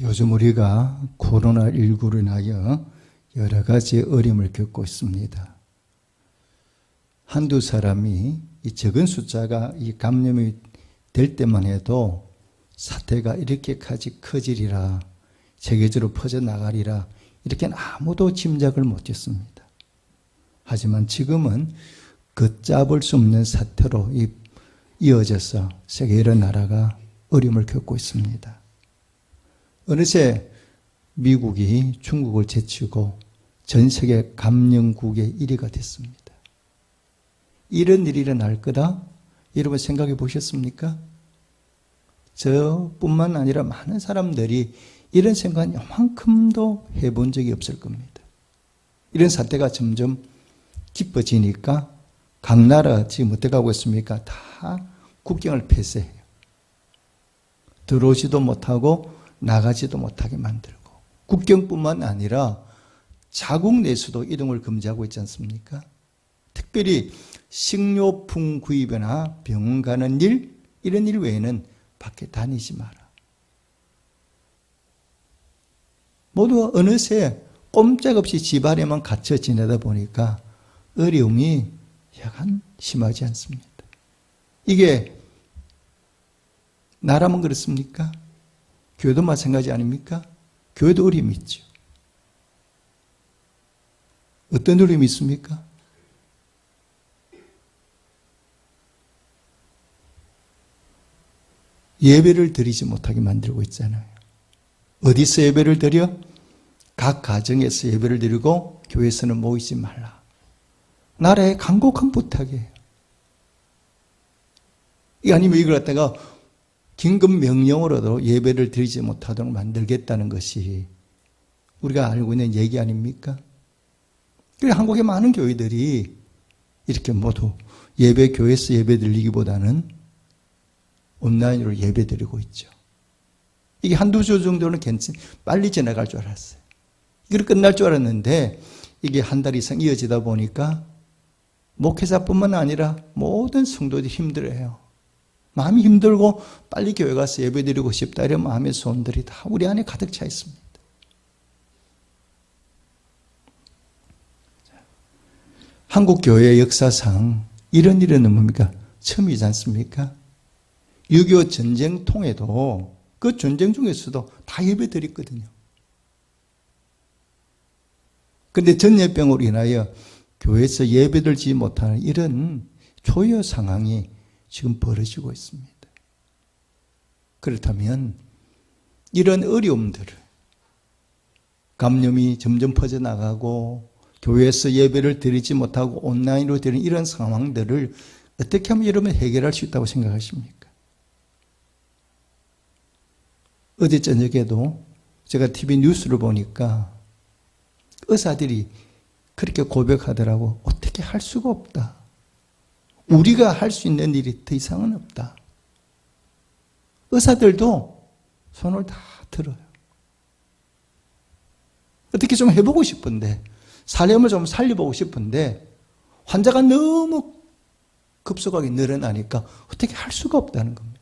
요즘 우리가 코로나19로 인하여 여러 가지 어려움을 겪고 있습니다. 한두 사람이 이 적은 숫자가 이 감염이 될 때만 해도 사태가 이렇게까지 커지리라, 세계적으로 퍼져나가리라 이렇게는 아무도 짐작을 못했습니다. 하지만 지금은 걷잡을 수 없는 사태로 이어져서 세계 여러 나라가 어려움을 겪고 있습니다. 어느새 미국이 중국을 제치고 전 세계 감염국의 1위가 됐습니다. 이런 일이 일어날 거다? 여러분 생각해 보셨습니까? 저뿐만 아니라 많은 사람들이 이런 생각은 요만큼도 해본 적이 없을 겁니다. 이런 사태가 점점 깊어지니까 각 나라가 지금 어떻게 하고 있습니까? 다 국경을 폐쇄해요. 들어오지도 못하고 나가지도 못하게 만들고, 국경뿐만 아니라 자국 내에서도 이동을 금지하고 있지 않습니까? 특별히 식료품 구입이나 병원 가는 일, 이런 일 외에는 밖에 다니지 마라. 모두 어느새 꼼짝없이 집 안에만 갇혀 지내다 보니까 어려움이 약간 심하지 않습니다. 이게 나라만 그렇습니까? 교회도 마찬가지 아닙니까? 교회도 어려움이 있죠. 어떤 어려움이 있습니까? 예배를 드리지 못하게 만들고 있잖아요. 어디서 예배를 드려? 각 가정에서 예배를 드리고 교회에서는 모이지 말라. 나라에 간곡한 부탁이에요. 아니면 이걸 갖다가 긴급 명령으로도 예배를 드리지 못하도록 만들겠다는 것이 우리가 알고 있는 얘기 아닙니까? 그래서 한국의 많은 교회들이 이렇게 모두 교회에서 예배 드리기보다는 온라인으로 예배 드리고 있죠. 이게 한두 주 정도는 빨리 지나갈 줄 알았어요. 이걸 끝날 줄 알았는데 이게 한 달 이상 이어지다 보니까 목회자뿐만 아니라 모든 성도들이 힘들어해요. 마음이 힘들고 빨리 교회 가서 예배 드리고 싶다 이런 마음의 소원들이 다 우리 안에 가득 차 있습니다. 한국 교회의 역사상 이런 일은 뭡니까? 처음이지 않습니까? 6.25 전쟁 통에도 그 전쟁 중에서도 다 예배 드렸거든요. 그런데 전염병으로 인하여 교회에서 예배 드리지 못하는 이런 초유 상황이 지금 벌어지고 있습니다. 그렇다면 이런 어려움들을, 감염이 점점 퍼져나가고 교회에서 예배를 드리지 못하고 온라인으로 드리는 이런 상황들을 어떻게 하면 여러분 해결할 수 있다고 생각하십니까? 어제 저녁에도 제가 TV 뉴스를 보니까 의사들이 그렇게 고백하더라고. 어떻게 할 수가 없다. 우리가 할 수 있는 일이 더 이상은 없다. 의사들도 손을 다 들어요. 어떻게 좀 해보고 싶은데, 사람을 좀 살려보고 싶은데 환자가 너무 급속하게 늘어나니까 어떻게 할 수가 없다는 겁니다.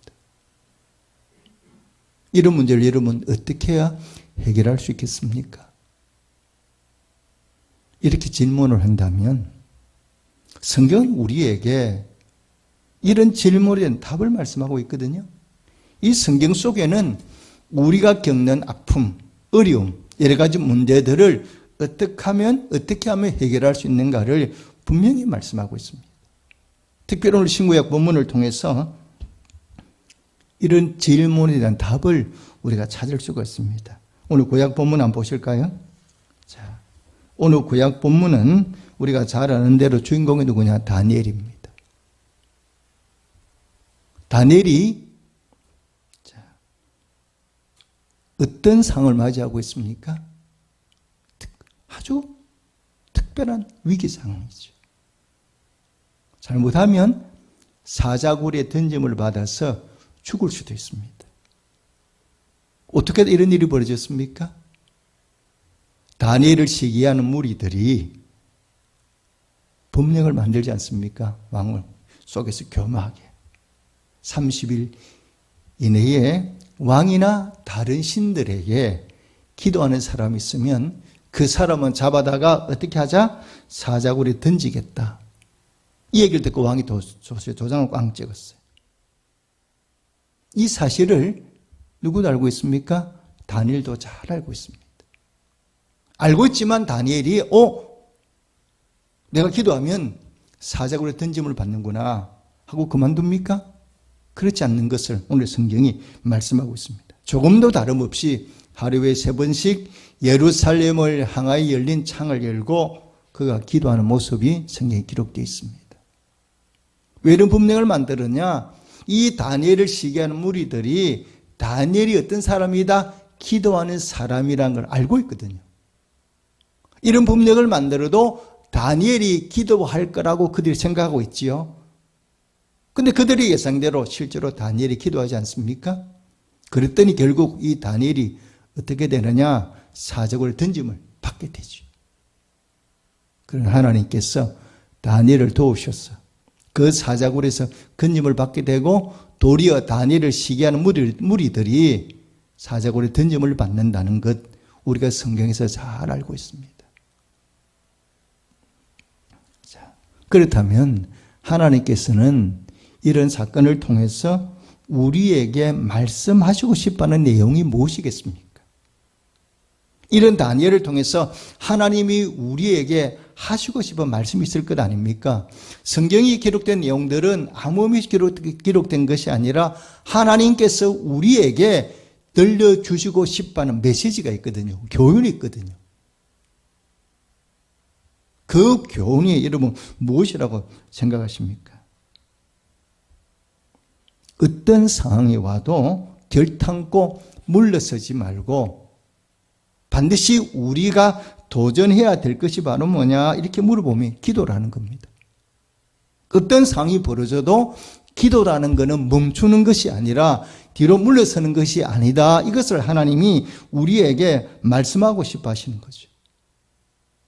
이런 문제를 여러분 어떻게 해야 해결할 수 있겠습니까? 이렇게 질문을 한다면 성경은 우리에게 이런 질문에 대한 답을 말씀하고 있거든요. 이 성경 속에는 우리가 겪는 아픔, 어려움, 여러 가지 문제들을 어떻게 하면 해결할 수 있는가를 분명히 말씀하고 있습니다. 특별히 오늘 신구약 본문을 통해서 이런 질문에 대한 답을 우리가 찾을 수가 있습니다. 오늘 구약 본문 한번 보실까요? 자, 오늘 구약 본문은 우리가 잘 아는 대로 주인공이 누구냐? 다니엘입니다. 다니엘이 어떤 상을 맞이하고 있습니까? 아주 특별한 위기 상황이죠. 잘못하면 사자굴에 던짐을 받아서 죽을 수도 있습니다. 어떻게 이런 일이 벌어졌습니까? 다니엘을 시기하는 무리들이 법령을 만들지 않습니까? 왕을 속에서 교묘하게 30일 이내에 왕이나 다른 신들에게 기도하는 사람이 있으면 그 사람은 잡아다가 어떻게 하자? 사자굴에 던지겠다. 이 얘기를 듣고 왕이 도장을 꽝 찍었어요. 이 사실을 누구도 알고 있습니까? 다니엘도 잘 알고 있습니다. 알고 있지만 다니엘이 내가 기도하면 사자굴에 던짐을 받는구나 하고 그만둡니까? 그렇지 않는 것을 오늘 성경이 말씀하고 있습니다. 조금도 다름없이 하루에 3번씩 예루살렘을 향하여 열린 창을 열고 그가 기도하는 모습이 성경에 기록되어 있습니다. 왜 이런 법령을 만들었냐? 이 다니엘을 시기하는 무리들이 다니엘이 어떤 사람이다? 기도하는 사람이라는 걸 알고 있거든요. 이런 법령을 만들어도 다니엘이 기도할 거라고 그들이 생각하고 있지요. 근데 그들의 예상대로 실제로 다니엘이 기도하지 않습니까? 그랬더니 결국 이 다니엘이 어떻게 되느냐? 사자굴 던짐을 받게 되죠. 그러나 하나님께서 다니엘을 도우셔서 그 사자굴에서 건짐을 받게 되고 도리어 다니엘을 시기하는 무리들이 사자굴에 던짐을 받는다는 것 우리가 성경에서 잘 알고 있습니다. 자, 그렇다면 하나님께서는 이런 사건을 통해서 우리에게 말씀하시고 싶어하는 내용이 무엇이겠습니까? 이런 다니엘을 통해서 하나님이 우리에게 하시고 싶은 말씀이 있을 것 아닙니까? 성경이 기록된 내용들은 아무 의미 기록된 것이 아니라 하나님께서 우리에게 들려주시고 싶어하는 메시지가 있거든요. 교훈이 있거든요. 그 교훈이 여러분 무엇이라고 생각하십니까? 어떤 상황이 와도 결탄고 물러서지 말고 반드시 우리가 도전해야 될 것이 바로 뭐냐 이렇게 물어보면 기도라는 겁니다. 어떤 상황이 벌어져도 기도라는 것은 멈추는 것이 아니라 뒤로 물러서는 것이 아니다. 이것을 하나님이 우리에게 말씀하고 싶어 하시는 거죠.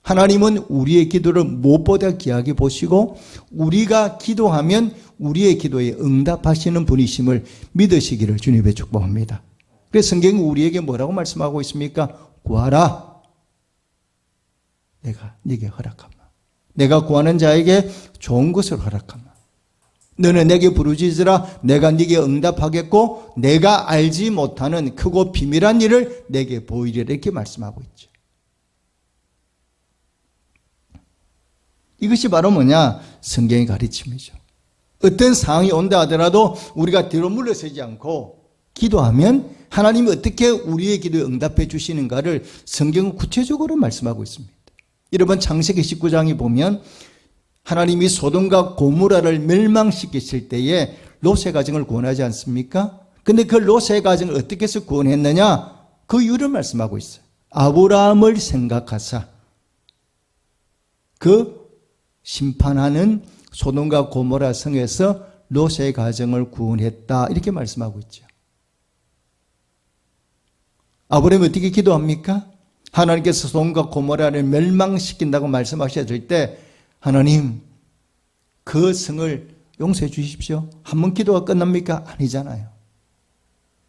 하나님은 우리의 기도를 무엇보다 귀하게 보시고 우리가 기도하면 우리의 기도에 응답하시는 분이심을 믿으시기를 주님의 축복합니다. 그래서 성경이 우리에게 뭐라고 말씀하고 있습니까? 구하라. 내가 네게 허락하마. 내가 구하는 자에게 좋은 것을 허락하마. 너는 내게 부르짖으라. 내가 네게 응답하겠고 내가 알지 못하는 크고 비밀한 일을 내게 보이리라. 이렇게 말씀하고 있죠. 이것이 바로 뭐냐? 성경의 가르침이죠. 어떤 상황이 온다 하더라도 우리가 뒤로 물러서지 않고 기도하면 하나님이 어떻게 우리의 기도에 응답해 주시는가를 성경은 구체적으로 말씀하고 있습니다. 여러분 창세기 19장에 보면 하나님이 소돔과 고모라를 멸망시키실 때에 롯의 가정을 구원하지 않습니까? 근데 그 롯의 가정을 어떻게 해서 구원했느냐? 그 이유를 말씀하고 있어요. 아브라함을 생각하사 그 심판하는 소돔과 고모라 성에서 롯의 가정을 구원했다. 이렇게 말씀하고 있죠. 아브라함이 어떻게 기도합니까? 하나님께서 소돔과 고모라를 멸망시킨다고 말씀하셨을 때 하나님 그 성을 용서해 주십시오. 한 번 기도가 끝납니까? 아니잖아요.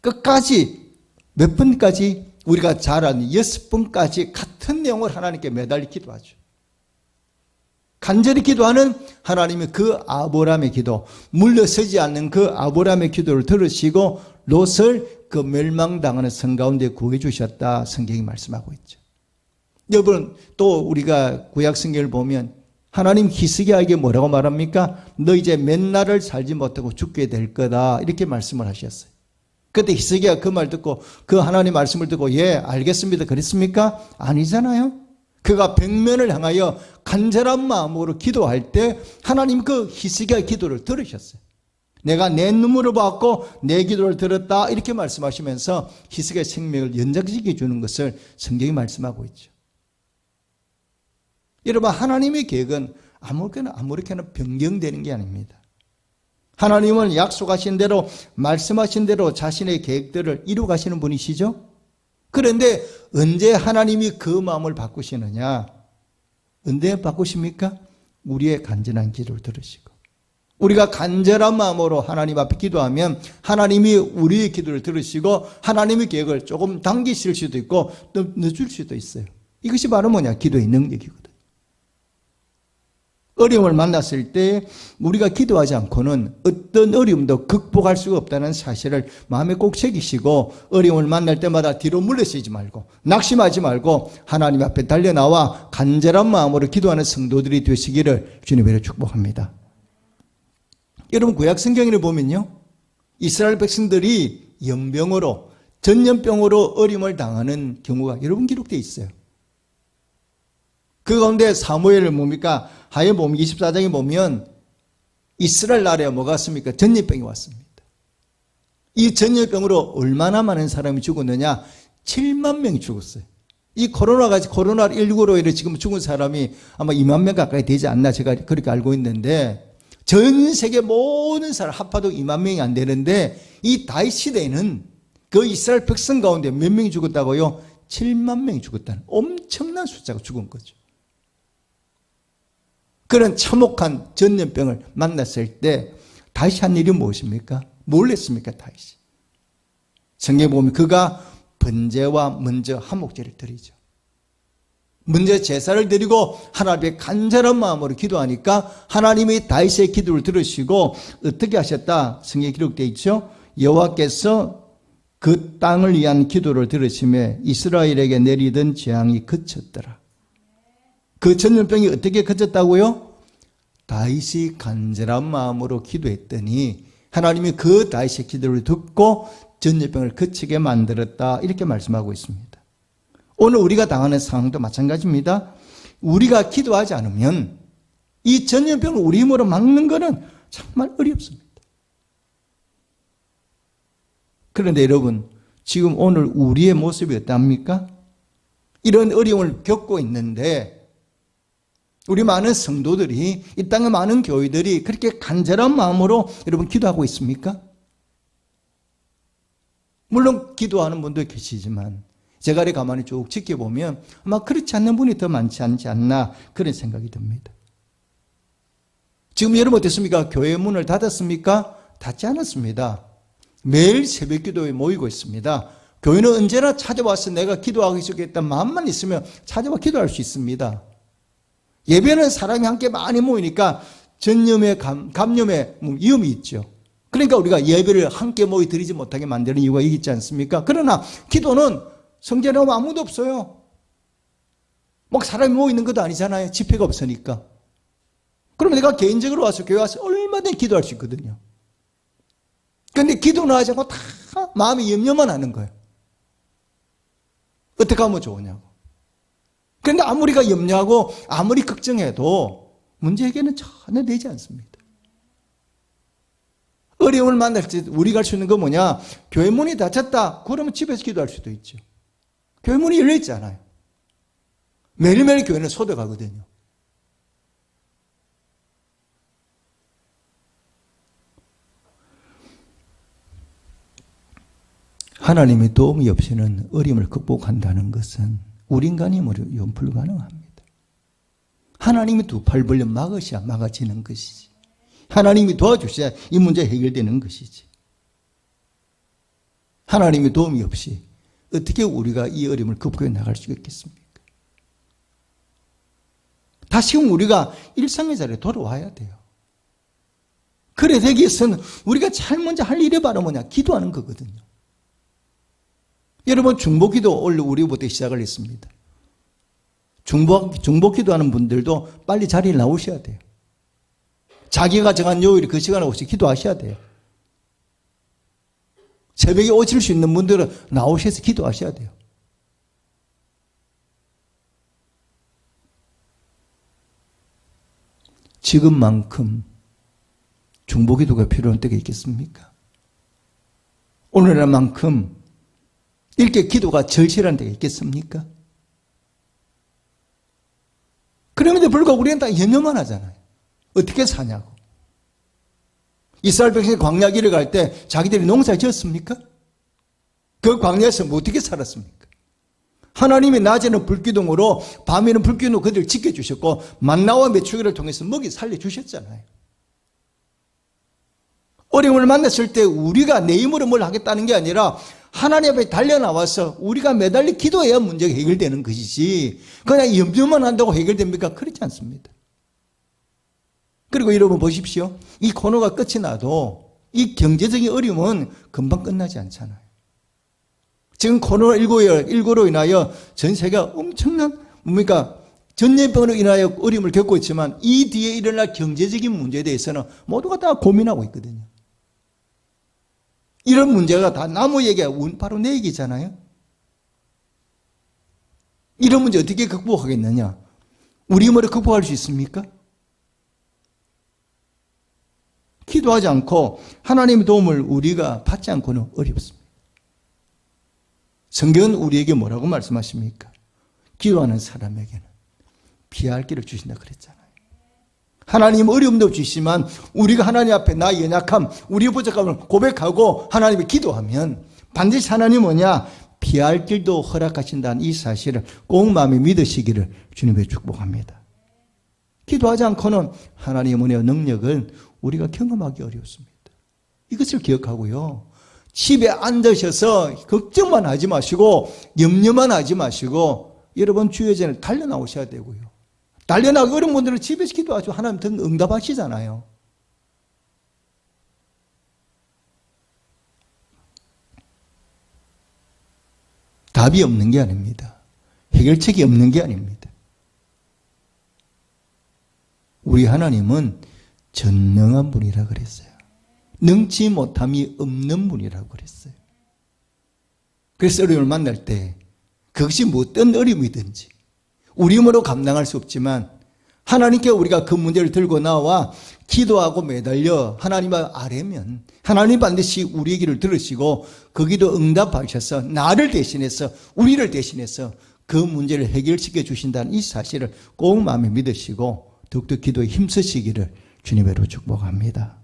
끝까지 몇 번까지 우리가 잘 아는 6번까지 같은 내용을 하나님께 매달리 기도하죠. 간절히 기도하는 하나님이 그 아브라함의 기도, 물러서지 않는 그 아브라함의 기도를 들으시고 롯을 그 멸망당하는 성 가운데 구해 주셨다. 성경이 말씀하고 있죠. 여러분 또 우리가 구약 성경을 보면 하나님 히스기야에게 뭐라고 말합니까? 너 이제 몇 날을 살지 못하고 죽게 될 거다. 이렇게 말씀을 하셨어요. 그때 히스기야 그 말 듣고 그 하나님 말씀을 듣고 예 알겠습니다. 그랬습니까? 아니잖아요. 그가 백면을 향하여 간절한 마음으로 기도할 때 하나님 그 히스기야의 기도를 들으셨어요. 내가 내 눈물을 봤고 내 기도를 들었다. 이렇게 말씀하시면서 히스기야의 생명을 연장시켜 주는 것을 성경이 말씀하고 있죠. 여러분 하나님의 계획은 아무렇게나 변경되는 게 아닙니다. 하나님은 약속하신 대로 말씀하신 대로 자신의 계획들을 이루가시는 분이시죠. 그런데 언제 하나님이 그 마음을 바꾸시느냐? 언제 바꾸십니까? 우리의 간절한 기도를 들으시고 우리가 간절한 마음으로 하나님 앞에 기도하면 하나님이 우리의 기도를 들으시고 하나님의 계획을 조금 당기실 수도 있고 또 늦출 수도 있어요. 이것이 바로 뭐냐? 기도의 능력이거든. 어려움을 만났을 때 우리가 기도하지 않고는 어떤 어려움도 극복할 수가 없다는 사실을 마음에 꼭 새기시고 어려움을 만날 때마다 뒤로 물러서지 말고 낙심하지 말고 하나님 앞에 달려나와 간절한 마음으로 기도하는 성도들이 되시기를 주님으로 축복합니다. 여러분 구약 성경을 보면요, 이스라엘 백성들이 연병으로 전염병으로 어려움을 당하는 경우가 여러 번 기록되어 있어요. 그 가운데 사무엘을 뭡니까? 하여봄 24장에 보면 이스라엘 나라에 뭐가 왔습니까? 전염병이 왔습니다. 이 전염병으로 얼마나 많은 사람이 죽었느냐? 7만 명이 죽었어요. 이 코로나19로 인해 지금 죽은 사람이 아마 2만 명 가까이 되지 않나 제가 그렇게 알고 있는데 전 세계 모든 사람 합하도 2만 명이 안 되는데 이 다윗 시대에는 그 이스라엘 백성 가운데 몇 명이 죽었다고요? 7만 명이 죽었다는 엄청난 숫자가 죽은 거죠. 그런 참혹한 전염병을 만났을 때 다윗이 한 일이 무엇입니까? 뭘 했습니까? 다윗이. 성경에 보면 그가 번제와 먼저 한목제를 드리죠. 먼저 제사를 드리고 하나님의 간절한 마음으로 기도하니까 하나님이 다윗의 기도를 들으시고 어떻게 하셨다? 성경에 기록되어 있죠. 여호와께서 그 땅을 위한 기도를 들으시며 이스라엘에게 내리던 재앙이 그쳤더라. 그 전염병이 어떻게 그쳤다고요? 다윗이 간절한 마음으로 기도했더니 하나님이 그 다윗의 기도를 듣고 전염병을 그치게 만들었다. 이렇게 말씀하고 있습니다. 오늘 우리가 당하는 상황도 마찬가지입니다. 우리가 기도하지 않으면 이 전염병을 우리 힘으로 막는 것은 정말 어렵습니다. 그런데 여러분, 지금 오늘 우리의 모습이 어떠합니까? 이런 어려움을 겪고 있는데 우리 많은 성도들이, 이 땅의 많은 교회들이 그렇게 간절한 마음으로 여러분 기도하고 있습니까? 물론 기도하는 분도 계시지만 제가 이렇게 가만히 쭉 지켜보면 아마 그렇지 않는 분이 더 많지 않지 않나 그런 생각이 듭니다. 지금 여러분 어떻습니까? 교회 문을 닫았습니까? 닫지 않았습니다. 매일 새벽 기도에 모이고 있습니다. 교회는 언제나 찾아와서 내가 기도하기 좋겠다는 마음만 있으면 찾아와 기도할 수 있습니다. 예배는 사람이 함께 많이 모이니까 전염의 감염의 위험이 있죠. 그러니까 우리가 예배를 함께 모이 드리지 못하게 만드는 이유가 있지 않습니까? 그러나 기도는 성전에 오면 아무도 없어요. 막 사람이 모이는 것도 아니잖아요. 집회가 없으니까. 그럼 내가 개인적으로 와서 교회 와서 얼마든지 기도할 수 있거든요. 그런데 기도는 하지 않고 다 마음이 염려만 하는 거예요. 어떻게 하면 좋으냐고. 그런데 아무리가 염려하고 아무리 걱정해도 문제 해결은 전혀 되지 않습니다. 어려움을 만날 때 우리가 할 수 있는 건 뭐냐? 교회 문이 닫혔다. 그러면 집에서 기도할 수도 있죠. 교회 문이 열려 있잖아요. 매일매일 교회는 소독하거든요. 하나님의 도움이 없이는 어려움을 극복한다는 것은 우리 인간의 힘으로 불가능합니다. 하나님이 두 팔 벌려 막으셔야 막아지는 것이지. 하나님이 도와주셔야 이 문제 해결되는 것이지. 하나님의 도움이 없이 어떻게 우리가 이 어려움을 극복해 나갈 수가 있겠습니까? 다시금 우리가 일상의 자리에 돌아와야 돼요. 그래 되기 위해서는 우리가 제일 먼저 할 일이 바로 뭐냐? 기도하는 거거든요. 여러분 중보기도 원래 우리부터 시작을 했습니다. 중보기도 하는 분들도 빨리 자리에 나오셔야 돼요. 자기가 정한 요일 그 시간에 오시 기도하셔야 돼요. 새벽에 오실 수 있는 분들은 나오셔서 기도하셔야 돼요. 지금만큼 중보기도가 필요한 때가 있겠습니까? 오늘날만큼 이렇게 기도가 절실한 때가 있겠습니까? 그럼에도 불구하고 우리는 다 염려만 하잖아요. 어떻게 사냐고. 이스라엘 백성이 광야 길을 갈 때 자기들이 농사 지었습니까? 그 광야에서 어떻게 살았습니까? 하나님이 낮에는 불기둥으로 밤에는 불기둥으로 그들을 지켜주셨고 만나와 메추기를 통해서 먹이 살려주셨잖아요. 어려움을 만났을 때 우리가 내 힘으로 뭘 하겠다는 게 아니라 하나님 앞에 달려나와서 우리가 매달리 기도해야 문제가 해결되는 것이지 그냥 염려만 한다고 해결됩니까? 그렇지 않습니다. 그리고 여러분 보십시오. 이 코로나가 끝이 나도 이 경제적인 어려움은 금방 끝나지 않잖아요. 지금 코로나19로 인하여 전 세계가 엄청난 뭡니까? 전염병으로 인하여 어려움을 겪고 있지만 이 뒤에 일어날 경제적인 문제에 대해서는 모두가 다 고민하고 있거든요. 이런 문제가 다 나무 얘기가 바로 내 얘기잖아요. 이런 문제 어떻게 극복하겠느냐? 우리 힘으로 극복할 수 있습니까? 기도하지 않고 하나님의 도움을 우리가 받지 않고는 어렵습니다. 성경은 우리에게 뭐라고 말씀하십니까? 기도하는 사람에게는 피할 길을 주신다 그랬잖아요. 하나님 어려움도 주시지만 우리가 하나님 앞에 나의 연약함, 우리의 부족함을 고백하고 하나님께 기도하면 반드시 하나님 뭐냐? 피할 길도 허락하신다는 이 사실을 꼭 마음에 믿으시기를 주님의 축복합니다. 기도하지 않고는 하나님의 은혜와 능력을 우리가 경험하기 어렵습니다. 이것을 기억하고요. 집에 앉으셔서 걱정만 하지 마시고 염려만 하지 마시고 여러분 주의 전에 달려나오셔야 되고요. 달려나오기 어려운 분들은 집에서 기도하죠. 하나님 응답하시잖아요. 답이 없는 게 아닙니다. 해결책이 없는 게 아닙니다. 우리 하나님은 전능한 분이라 그랬어요. 능치 못함이 없는 분이라고 그랬어요. 그래서 어려움을 만날 때 그것이 어떤 어려움이든지 우리 힘으로 감당할 수 없지만 하나님께 우리가 그 문제를 들고 나와 기도하고 매달려 하나님 아뢰면 하나님 반드시 우리의 길을 들으시고 거기도 응답하셔서 나를 대신해서 우리를 대신해서 그 문제를 해결시켜 주신다는 이 사실을 꼭 마음에 믿으시고 더욱더 기도에 힘쓰시기를 주님으로 축복합니다.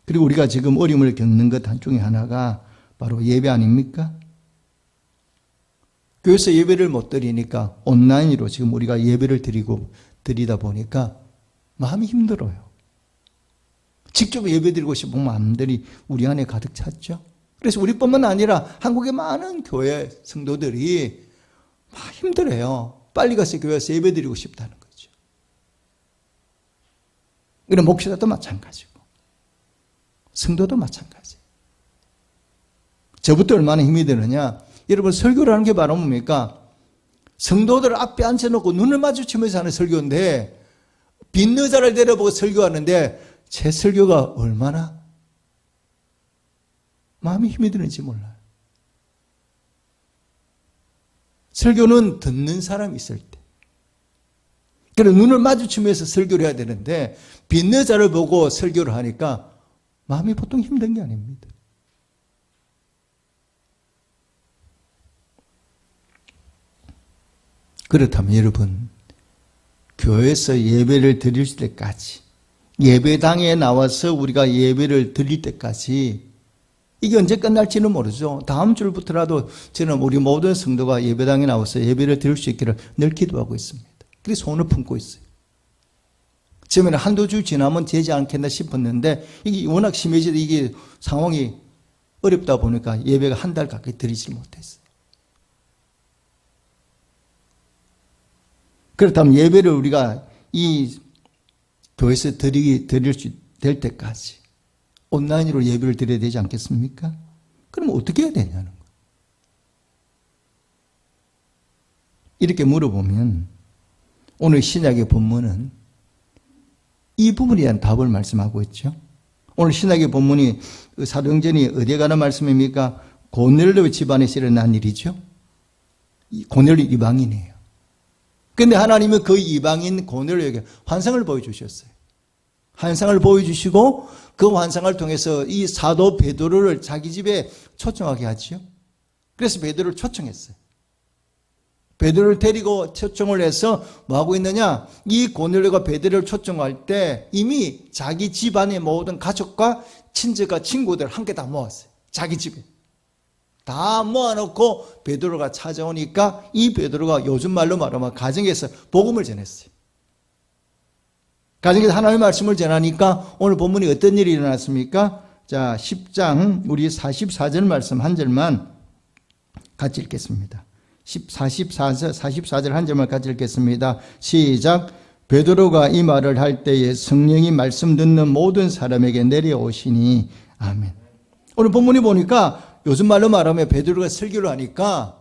그리고 우리가 지금 어려움을 겪는 것 한중에 하나가 바로 예배 아닙니까? 교회에서 예배를 못 드리니까 온라인으로 지금 우리가 예배를 드리다 보니까 마음이 힘들어요. 직접 예배 드리고 싶은 마음들이 우리 안에 가득 찼죠. 그래서 우리뿐만 아니라 한국의 많은 교회 성도들이 막 힘들어요. 빨리 가서 교회에서 예배 드리고 싶다는 거죠. 그럼 목회자도 마찬가지고 성도도 마찬가지예요. 저부터 얼마나 힘이 드느냐. 여러분 설교를 하는 게 바로 뭡니까? 성도들 앞에 앉혀놓고 눈을 마주치면서 하는 설교인데 빈 의자를 내려보고 설교하는데 제 설교가 얼마나 마음이 힘이 드는지 몰라요. 설교는 듣는 사람이 있을 때. 그래서 눈을 마주치면서 설교를 해야 되는데 빈 의자를 보고 설교를 하니까 마음이 보통 힘든 게 아닙니다. 그렇다면 여러분, 교회에서 예배를 드릴 때까지, 예배당에 나와서 우리가 예배를 드릴 때까지 이게 언제 끝날지는 모르죠. 다음 주부터라도 저는 우리 모든 성도가 예배당에 나와서 예배를 드릴 수 있기를 늘 기도하고 있습니다. 그래서 소원을 품고 있어요. 처음에는 한두 주 지나면 되지 않겠나 싶었는데 이게 워낙 심해지다 이게 상황이 어렵다 보니까 예배가 한 달 가까이 드리지 못했어요. 그렇다면 예배를 우리가 이 교회에서 드릴 수 될 때까지 온라인으로 예배를 드려야 되지 않겠습니까? 그럼 어떻게 해야 되냐는 거예요. 이렇게 물어보면 오늘 신약의 본문은 이 부분에 대한 답을 말씀하고 있죠. 오늘 신약의 본문이 사도행전이 어디에 관한 말씀입니까? 고넬료 집안에서 일어난 일이죠. 고넬료 이방인이에요. 그런데 하나님은 그 이방인 고넬료에게 환상을 보여주셨어요. 환상을 보여주시고 그 환상을 통해서 이 사도 베드로를 자기 집에 초청하게 하죠. 그래서 베드로를 초청했어요. 베드로를 데리고 초청을 해서 뭐하고 있느냐? 이 고넬료가 베드로를 초청할 때 이미 자기 집안의 모든 가족과 친척과 친구들 함께 다 모았어요. 자기 집에. 다 모아놓고 베드로가 찾아오니까 이 베드로가 요즘 말로 말하면 가정에서 복음을 전했어요. 가정에서 하나님의 말씀을 전하니까 오늘 본문에 어떤 일이 일어났습니까? 자, 10장 우리 44절 말씀 한 절만 같이 읽겠습니다. 44절 한 절만 같이 읽겠습니다. 시작. 베드로가 이 말을 할 때에 성령이 말씀 듣는 모든 사람에게 내려오시니 아멘. 오늘 본문에 보니까 요즘 말로 말하면 베드로가 설교를 하니까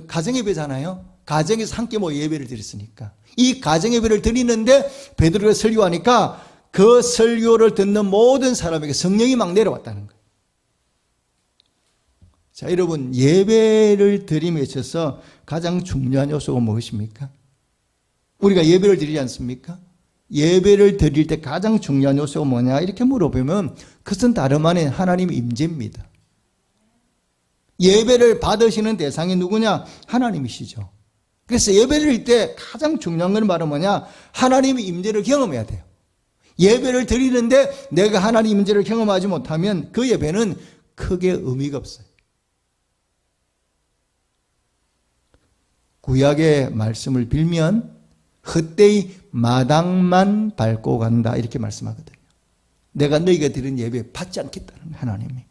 가정예배잖아요. 가정에서 함께 예배를 드렸으니까 이 가정예배를 드리는데 베드로가 설교하니까 그 설교를 듣는 모든 사람에게 성령이 막 내려왔다는 거예요. 자, 여러분, 예배를 드림에 있어서 가장 중요한 요소가 무엇입니까? 우리가 예배를 드리지 않습니까? 예배를 드릴 때 가장 중요한 요소가 뭐냐? 이렇게 물어보면 그것은 다름 아닌 하나님의 임재입니다. 예배를 받으시는 대상이 누구냐? 하나님이시죠. 그래서 예배를 드릴 때 가장 중요한 건 바로 뭐냐? 하나님의 임재를 경험해야 돼요. 예배를 드리는데 내가 하나님 임재를 경험하지 못하면 그 예배는 크게 의미가 없어요. 구약의 말씀을 빌면 헛되이 마당만 밟고 간다 이렇게 말씀하거든요. 내가 너희가 드린 예배 받지 않겠다는 하나님이.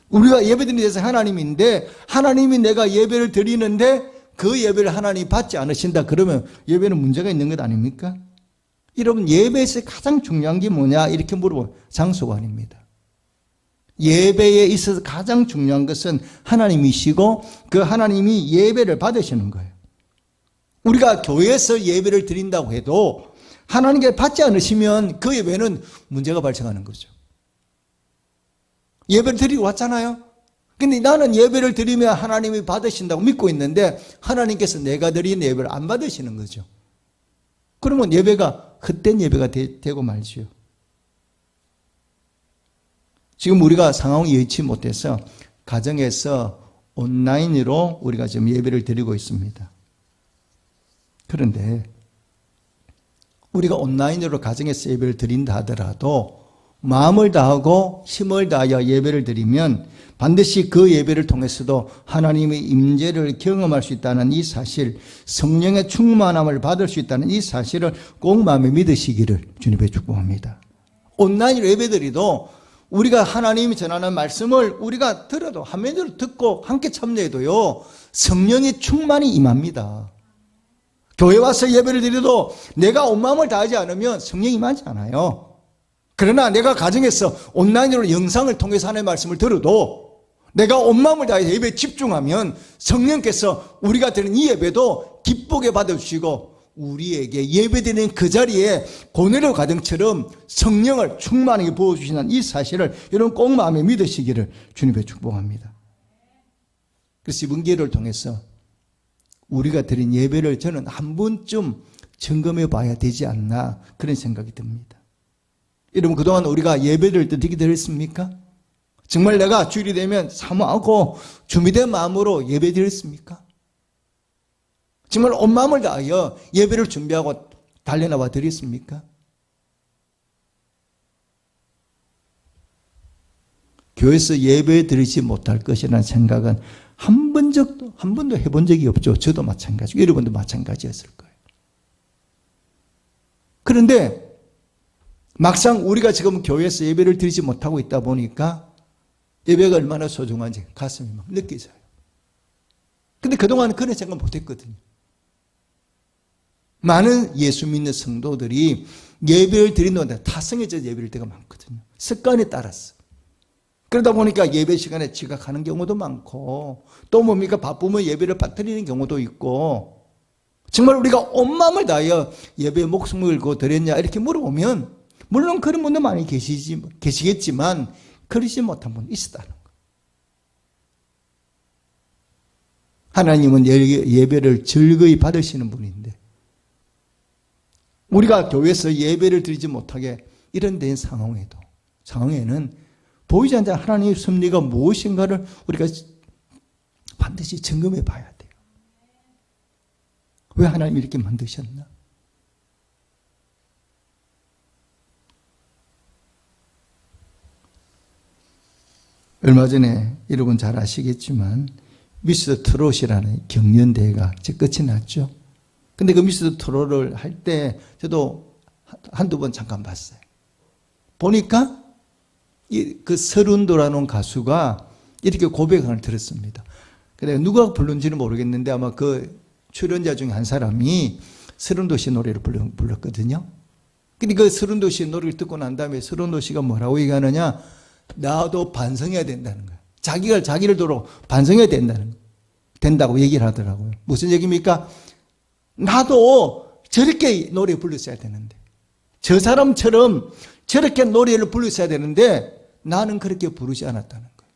우리가 예배 드리는 데서 하나님인데 하나님이 내가 예배를 드리는데 그 예배를 하나님이 받지 않으신다 그러면 예배는 문제가 있는 것 아닙니까? 여러분, 예배에서 가장 중요한 게 뭐냐 이렇게 물어보면 장소가 아닙니다. 예배에 있어서 가장 중요한 것은 하나님이시고 그 하나님이 예배를 받으시는 거예요. 우리가 교회에서 예배를 드린다고 해도 하나님께 받지 않으시면 그 예배는 문제가 발생하는 거죠. 예배를 드리고 왔잖아요. 근데 나는 예배를 드리면 하나님이 받으신다고 믿고 있는데 하나님께서 내가 드린 예배를 안 받으시는 거죠. 그러면 예배가 헛된 예배가 되고 말지요. 지금 우리가 상황을 예측 못해서 가정에서 온라인으로 우리가 지금 예배를 드리고 있습니다. 그런데 우리가 온라인으로 가정에서 예배를 드린다 하더라도 마음을 다하고 힘을 다하여 예배를 드리면 반드시 그 예배를 통해서도 하나님의 임재를 경험할 수 있다는 이 사실, 성령의 충만함을 받을 수 있다는 이 사실을 꼭 마음에 믿으시기를 주님의 축복합니다. 온라인으로 예배드리도 우리가 하나님이 전하는 말씀을 우리가 들어도 화면으로 듣고 함께 참여해도요 성령의 충만이 임합니다. 교회 와서 예배를 드려도 내가 온 마음을 다하지 않으면 성령이 임하지 않아요. 그러나 내가 가정에서 온라인으로 영상을 통해서 하나님의 말씀을 들어도 내가 온 마음을 다해서 예배에 집중하면 성령께서 우리가 드리는 이 예배도 기쁘게 받아주시고 우리에게 예배드리는 그 자리에 고넬료 가정처럼 성령을 충만하게 부어주시는 이 사실을 여러분 꼭 마음에 믿으시기를 주님의 축복합니다. 그래서 이번 기회를 통해서 우리가 드린 예배를 저는 한 번쯤 점검해 봐야 되지 않나 그런 생각이 듭니다. 여러분 그동안 우리가 예배를 어떻게 드렸습니까? 정말 내가 주일이 되면 사모하고 준비된 마음으로 예배 드렸습니까? 정말 온 마음을 다하여 예배를 준비하고 달려나와 드렸습니까? 교회에서 예배 드리지 못할 것이라는 생각은 한 번도 해본 적이 없죠. 저도 마찬가지고 여러분도 마찬가지였을 거예요. 그런데 막상 우리가 지금 교회에서 예배를 드리지 못하고 있다 보니까 예배가 얼마나 소중한지 가슴이 막 느껴져요. 근데 그동안 그런 생각 못했거든요. 많은 예수 믿는 성도들이 예배를 드리는 동안 타성해져 예배를 때가 많거든요. 습관에 따라서. 그러다 보니까 예배 시간에 지각하는 경우도 많고 또 뭡니까 바쁘면 예배를 빠뜨리는 경우도 있고 정말 우리가 온 마음을 다하여 예배에 목숨을 걸고 드렸냐 이렇게 물어보면 물론 그런 분도 많이 계시겠지만 그러지 못한 분이 있었다는 거예요. 하나님은 예배를 즐거이 받으시는 분인데 우리가 교회에서 예배를 드리지 못하게 이런 된 상황에는 보이지 않는 하나님의 섭리가 무엇인가를 우리가 반드시 점검해 봐야 돼요. 왜 하나님이 이렇게 만드셨나? 얼마 전에 여러분 잘 아시겠지만 미스터 트롯이라는 경연대회가 끝이 났죠. 근데 그 미스터 트롯을 할 때 저도 한두 번 잠깐 봤어요. 보니까 그 서른도라는 가수가 이렇게 고백을 들었습니다. 근데 누가 부른지는 모르겠는데 아마 그 출연자 중에 한 사람이 서른도 씨 노래를 불렀거든요. 근데 그 서른도 씨 노래를 듣고 난 다음에 서른도 씨가 뭐라고 얘기하느냐, 나도 반성해야 된다는 거예요. 자기를 도로 반성해야 된다고 얘기를 하더라고요. 무슨 얘기입니까? 나도 저렇게 노래 불렀어야 되는데, 저 사람처럼 저렇게 노래를 불렀어야 되는데 나는 그렇게 부르지 않았다는 거예요.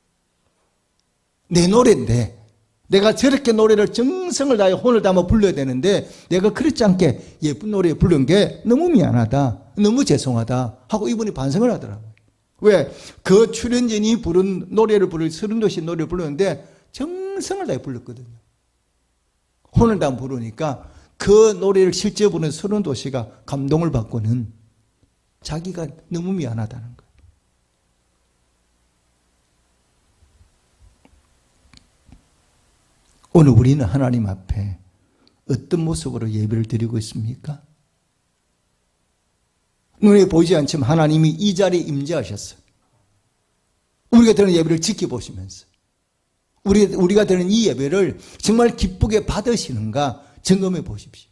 내 노래인데 내가 저렇게 노래를 정성을 다해 혼을 담아 불러야 되는데 내가 그렇지 않게 예쁜 노래 부른 게 너무 미안하다, 너무 죄송하다 하고 이분이 반성을 하더라고요. 왜? 그 출연진이 부른 노래를 서른도 씨 노래를 부르는데 정성을 다해 불렀거든요. 혼을 담아 부르니까 그 노래를 실제 부른 서른도 씨가 감동을 받고는 자기가 너무 미안하다는 거예요. 오늘 우리는 하나님 앞에 어떤 모습으로 예배를 드리고 있습니까? 눈에 보이지 않지만 하나님이 이 자리에 임재하셨어요. 우리가 드리는 예배를 지켜보시면서 우리가 드리는 이 예배를 정말 기쁘게 받으시는가 점검해 보십시오.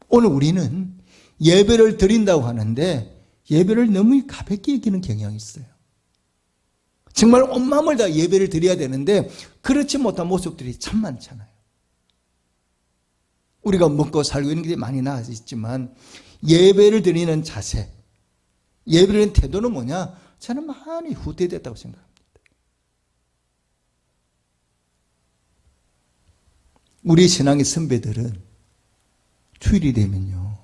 오늘 우리는 예배를 드린다고 하는데 예배를 너무 가볍게 여기는 경향이 있어요. 정말 온 마음을 다 예배를 드려야 되는데 그렇지 못한 모습들이 참 많잖아요. 우리가 먹고 살고 있는 게 많이 나아졌지만 예배를 드리는 자세, 예배를 드리는 태도는 뭐냐? 저는 많이 후퇴됐다고 생각합니다. 우리 신앙의 선배들은 주일이 되면요,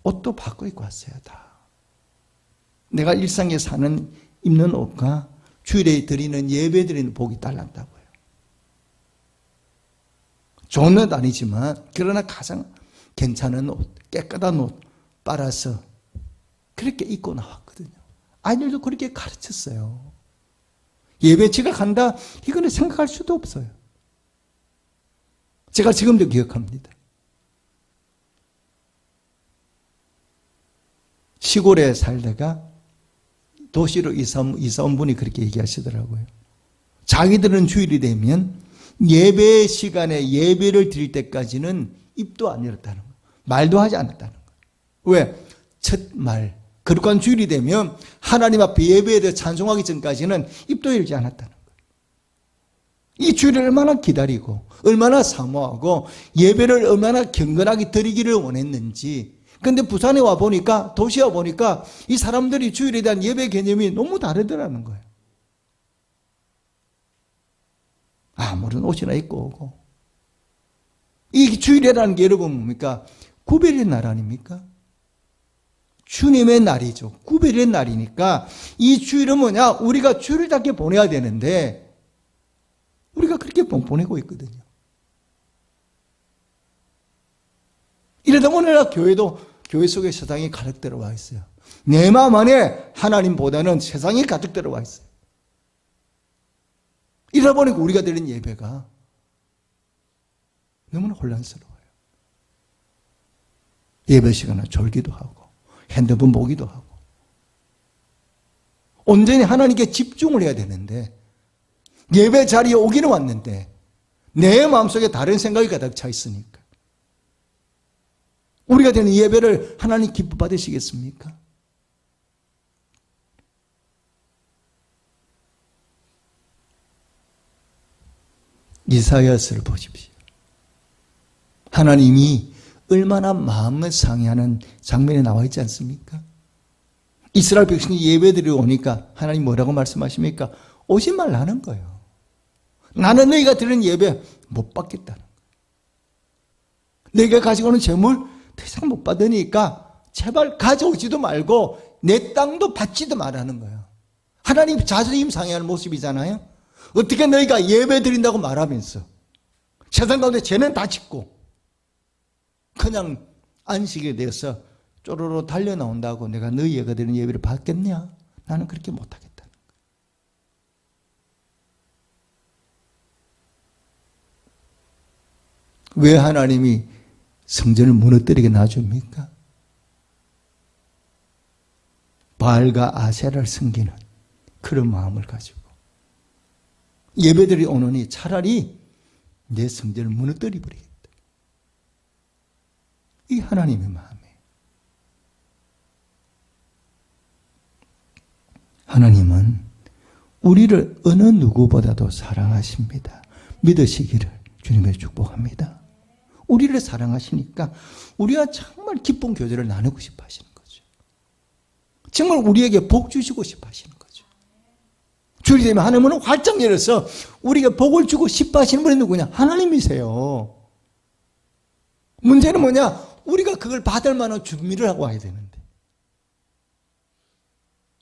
옷도 바꿔 입고 왔어요. 다. 내가 일상에 사는 입는 옷과 주일에 드리는 예배 드리는 복이 달랐다고요. 좋은 옷 아니지만 그러나 가장 괜찮은 옷, 깨끗한 옷 빨아서 그렇게 입고 나왔거든요. 아이들도 그렇게 가르쳤어요. 예배 지각한다? 이거는 생각할 수도 없어요. 제가 지금도 기억합니다. 시골에 살다가 도시로 이사 온 분이 그렇게 얘기하시더라고요. 자기들은 주일이 되면 예배 시간에 예배를 드릴 때까지는 입도 안 열었다는 거예요. 말도 하지 않았다는 거예요. 왜? 첫 말, 거룩한 주일이 되면 하나님 앞에 예배에 대해 찬송하기 전까지는 입도 열지 않았다는 거예요. 이 주일을 얼마나 기다리고 얼마나 사모하고 예배를 얼마나 경건하게 드리기를 원했는지. 근데 부산에 와 보니까, 도시에 와 보니까 이 사람들이 주일에 대한 예배 개념이 너무 다르더라는 거예요. 아무런 옷이나 입고 오고. 이 주일이라는 게 여러분 뭡니까? 구별의 날 아닙니까? 주님의 날이죠. 구별의 날이니까 이 주일은 뭐냐? 우리가 주일답게 보내야 되는데 우리가 그렇게 보내고 있거든요. 이러다 오늘날 교회 속에 세상이 가득 들어와 있어요. 내 마음 안에 하나님보다는 세상이 가득 들어와 있어요. 이러다 보니까 우리가 드리는 예배가 너무나 혼란스러워요. 예배 시간에 졸기도 하고 핸드폰 보기도 하고 온전히 하나님께 집중을 해야 되는데 예배 자리에 오기는 왔는데 내 마음속에 다른 생각이 가득 차 있으니까 우리가 드리는 예배를 하나님 기뻐 받으시겠습니까? 이사야서를 보십시오. 하나님이 얼마나 마음을 상해하는 장면이 나와 있지 않습니까? 이스라엘 백성이 예배드리러 오니까 하나님 뭐라고 말씀하십니까? 오지 말라는 거예요. 나는 너희가 드리는 예배 못 받겠다는 거예요. 너희가 가지고 오는 재물 더 이상 못 받으니까 제발 가져오지도 말고 내 땅도 받지도 말라는 거예요. 하나님 자존심 상해하는 모습이잖아요. 어떻게 너희가 예배 드린다고 말하면서 세상 가운데 죄는 다 짓고 그냥 안식에 대해서 쪼로로 달려나온다고 내가 너희가 드리는 예배를 받겠냐? 나는 그렇게 못하겠다는 거예요. 왜 하나님이 성전을 무너뜨리게 놔줍니까? 바알과 아세라를 섬기는 그런 마음을 가지고 예배들이 오느니 차라리 내 성전을 무너뜨려 버리겠다. 이 하나님의 마음이에요. 하나님은 우리를 어느 누구보다도 사랑하십니다. 믿으시기를 주님의 축복합니다. 우리를 사랑하시니까 우리가 정말 기쁜 교제를 나누고 싶어 하시는 거죠. 정말 우리에게 복 주시고 싶어 하시는 거죠. 주일이 되면 하나님은 활짝 열어서 우리가 복을 주고 싶어 하시는 분이 누구냐? 하나님이세요. 문제는 뭐냐? 우리가 그걸 받을 만한 준비를 하고 와야 되는데,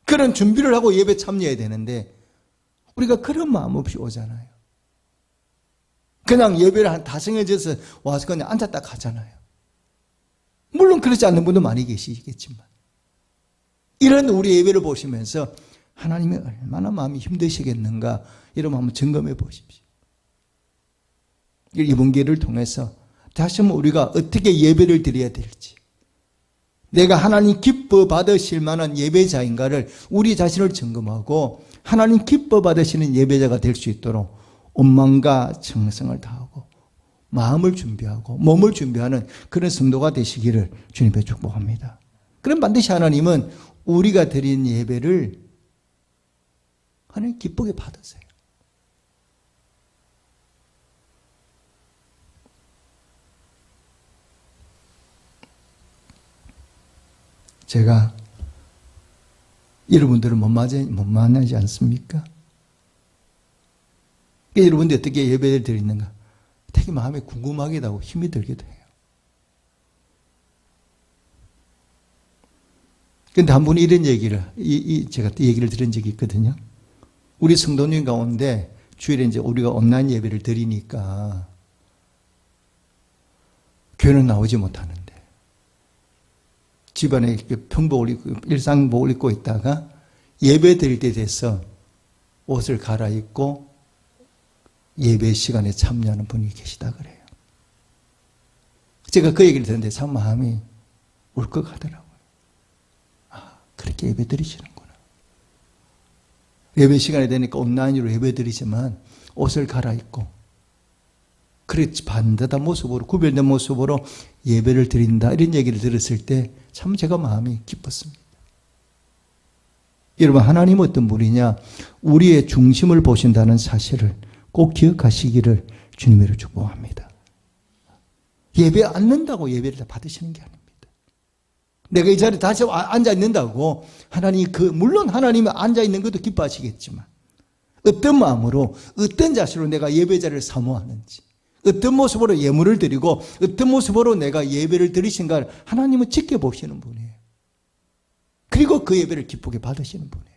그런 준비를 하고 예배 참여해야 되는데 우리가 그런 마음 없이 오잖아요. 그냥 예배를 한 다성해져서 와서 그냥 앉았다 가잖아요. 물론 그렇지 않는 분도 많이 계시겠지만, 이런 우리 예배를 보시면서 하나님이 얼마나 마음이 힘드시겠는가, 이러면 한번 점검해 보십시오. 이번 기회를 통해서 다시 한번 우리가 어떻게 예배를 드려야 될지, 내가 하나님 기뻐 받으실 만한 예배자인가를 우리 자신을 점검하고 하나님 기뻐 받으시는 예배자가 될 수 있도록 온 마음과 정성을 다하고 마음을 준비하고 몸을 준비하는 그런 성도가 되시기를 주님께 축복합니다. 그럼 반드시 하나님은 우리가 드린 예배를 하나님 기쁘게 받으세요. 제가 여러분들은 못 만나지 않습니까? 여러분들이 어떻게 예배를 드리는가 되게 마음에 궁금하기도 하고 힘이 들기도 해요. 그런데 한 분이 이런 얘기를, 제가 얘기를 들은 적이 있거든요. 우리 성도님 가운데 주일에 이제 우리가 온라인 예배를 드리니까 교회는 나오지 못하는데 집안에 평복을 입고 일상복을 입고 있다가 예배 드릴 때 돼서 옷을 갈아입고 예배 시간에 참여하는 분이 계시다 그래요. 제가 그 얘기를 듣는데 참 마음이 울컥하더라고요. 아, 그렇게 예배 드리시는구나. 예배 시간이 되니까 온라인으로 예배 드리지만 옷을 갈아입고 그렇지 반듯한 모습으로, 구별된 모습으로 예배를 드린다, 이런 얘기를 들었을 때 참 제가 마음이 기뻤습니다. 여러분, 하나님은 어떤 분이냐? 우리의 중심을 보신다는 사실을 꼭 기억하시기를 주님으로 축복합니다. 예배 앉는다고 예배를 다 받으시는 게 아닙니다. 내가 이 자리에 다시 앉아 있는다고 하나님이 물론 하나님이 앉아 있는 것도 기뻐하시겠지만 어떤 마음으로, 어떤 자세로 내가 예배 자리를 사모하는지, 어떤 모습으로 예물을 드리고 어떤 모습으로 내가 예배를 드리신가를 하나님은 지켜보시는 분이에요. 그리고 그 예배를 기쁘게 받으시는 분이에요.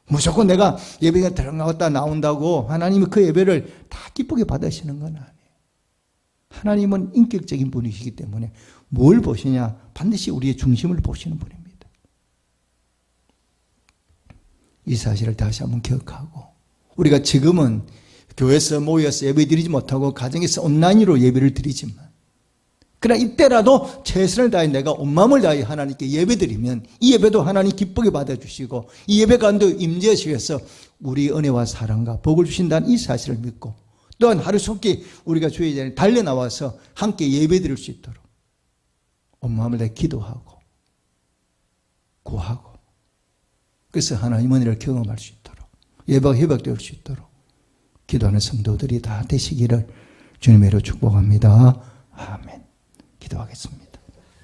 무조건 내가 예배가 들어갔다 나온다고 하나님이 그 예배를 다 기쁘게 받으시는 건 아니에요. 하나님은 인격적인 분이시기 때문에 뭘 보시냐? 반드시 우리의 중심을 보시는 분입니다. 이 사실을 다시 한번 기억하고, 우리가 지금은 교회에서 모여서 예배 드리지 못하고 가정에서 온라인으로 예배를 드리지만, 그러나 이때라도 최선을 다해 내가 온 마음을 다해 하나님께 예배 드리면 이 예배도 하나님 기쁘게 받아주시고 이 예배 가운데 임재하시면서 우리 은혜와 사랑과 복을 주신다는 이 사실을 믿고, 또한 하루속히 우리가 주의 자리에 달려나와서 함께 예배 드릴 수 있도록 온 마음을 다해 기도하고 구하고, 그래서 하나님 은혜를 경험할 수 있도록, 예배가 회복될 수 있도록 기도하는 성도들이 다 되시기를 주님으로 축복합니다. 아멘. 기도하겠습니다.